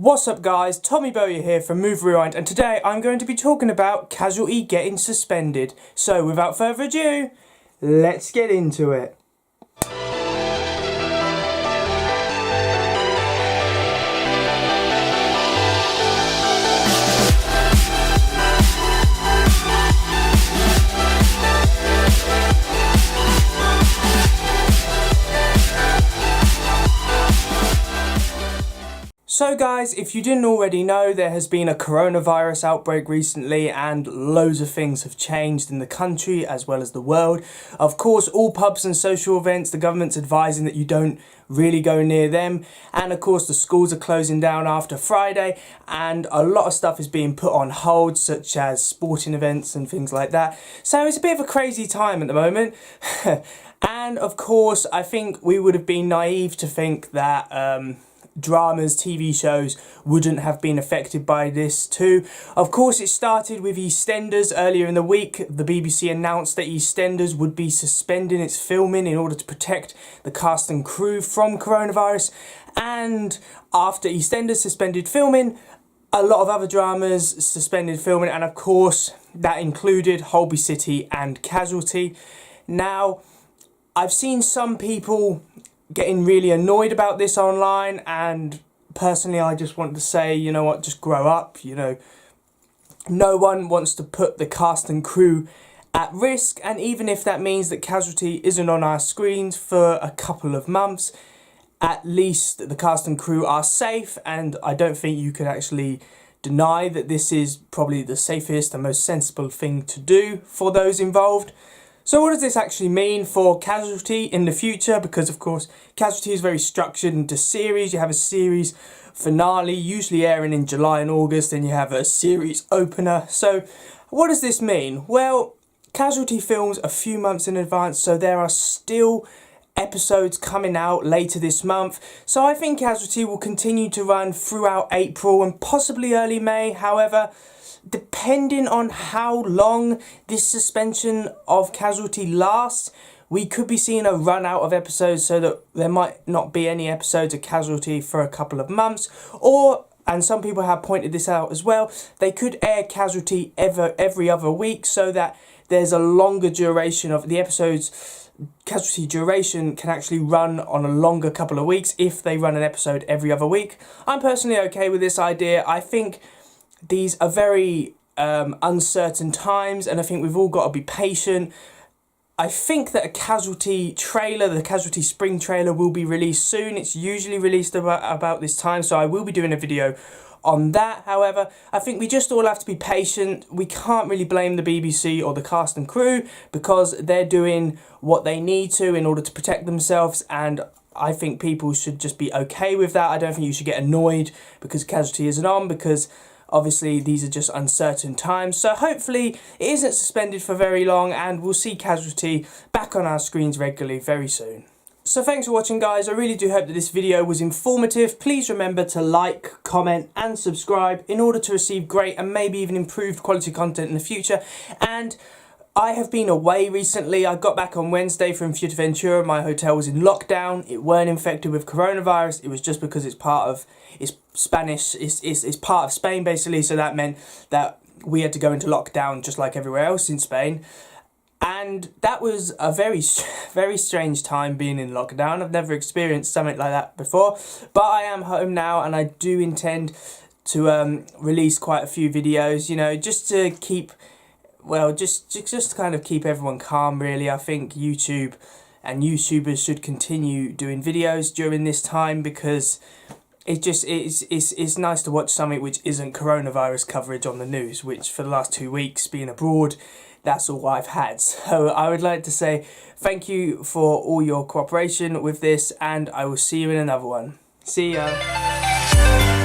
What's up guys, Tommy Bowyer here from Move Rewind, and today I'm going to be talking about Casualty getting suspended. So without further ado, let's get into it. So guys, if you didn't already know, there has been a coronavirus outbreak recently and loads of things have changed in the country as well as the world. Of course, all pubs and social events, the government's advising that you don't really go near them. And of course, the schools are closing down after Friday and a lot of stuff is being put on hold, such as sporting events and things like that. So it's a bit of a crazy time at the moment. And of course, I think we would have been naive to think that dramas, TV shows wouldn't have been affected by this too. Of course, it started with EastEnders earlier in the week. The BBC announced that EastEnders would be suspending its filming in order to protect the cast and crew from coronavirus. And after EastEnders suspended filming, a lot of other dramas suspended filming, and of course that included Holby City and Casualty. Now, I've seen some people getting really annoyed about this online, and personally I just want to say, you know what, just grow up. You know, no one wants to put the cast and crew at risk, and even if that means that Casualty isn't on our screens for a couple of months, at least the cast and crew are safe. And I don't think you could actually deny that this is probably the safest and most sensible thing to do for those involved. So what does this actually mean for Casualty in the future? Because of course, Casualty is very structured into series. You have a series finale, usually airing in July and August, and you have a series opener. So what does this mean? Well, Casualty films a few months in advance, so there are still episodes coming out later this month. So I think Casualty will continue to run throughout April and possibly early May. However, depending on how long this suspension of Casualty lasts, we could be seeing a run out of episodes, so that there might not be any episodes of Casualty for a couple of months. Or, and some people have pointed this out as well, they could air Casualty every other week, so that there's a longer duration of the episodes. Casualty duration can actually run on a longer couple of weeks if they run an episode every other week. I'm personally okay with this idea. I think these are very uncertain times, and I think we've all got to be patient. I think that a Casualty trailer, the Casualty spring trailer, will be released soon. It's usually released about this time, so I will be doing a video on that. However, I think we just all have to be patient. We can't really blame the BBC or the cast and crew, because they're doing what they need to in order to protect themselves, and I think people should just be okay with that. I don't think you should get annoyed because Casualty isn't on, because obviously these are just uncertain times. So hopefully it isn't suspended for very long, and we'll see Casualty back on our screens regularly very soon. So thanks for watching guys. I really do hope that this video was informative. Please remember to like, comment and subscribe in order to receive great and maybe even improved quality content in the future. And I have been away recently. I got back on Wednesday from Fuerteventura. My hotel was in lockdown. It weren't infected with coronavirus. It was just because it's part of Spanish. It's part of Spain basically. So that meant that we had to go into lockdown just like everywhere else in Spain. And that was a very strange time being in lockdown. I've never experienced something like that before. But I am home now, and I do intend to release quite a few videos. You know, just to keep, well, just to kind of keep everyone calm, really. I think YouTube and YouTubers should continue doing videos during this time, because it's nice to watch something which isn't coronavirus coverage on the news, which for the last 2 weeks being abroad, that's all I've had. So I would like to say thank you for all your cooperation with this, and I will see you in another one. See ya.